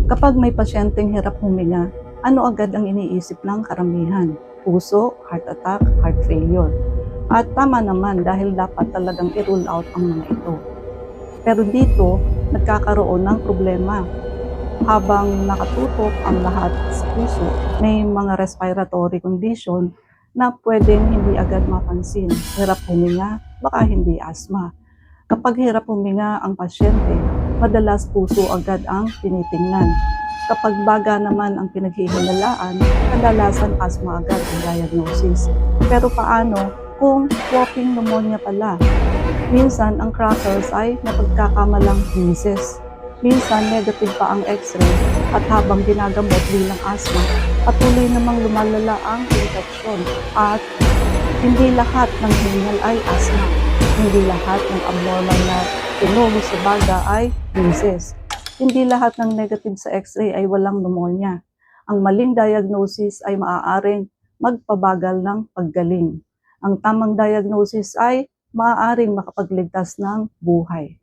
Kapag may pasyenteng hirap huminga, ano agad ang iniisip ng karamihan? Puso, heart attack, heart failure. At tama naman dahil dapat talagang i-rule out ang mga ito. Pero dito, nagkakaroon ng problema. Habang nakatutok ang lahat sa puso, may mga respiratory condition na pwedeng hindi agad mapansin. Hirap huminga, baka hindi asthma. Kapag hirap huminga ang pasyente, madalas puso agad ang tinitingnan. Kapag baga naman ang pinaghihinalaan, kadalasan asthma agad ang diagnosis. Pero paano kung whooping pneumonia pala? Minsan ang crackers ay napagkakamalang measles. Minsan negative pa ang x-ray at habang ginagamot bilang asthma, patuloy namang lumalala ang infeksyon at hindi lahat ng hingal ay asthma. Hindi lahat ng abnormal na tunog sa baga ay measles. Hindi lahat ng negative sa x-ray ay walang pneumonia. Ang maling diagnosis ay maaaring magpabagal ng paggaling. Ang tamang diagnosis ay maaaring makapagligtas ng buhay.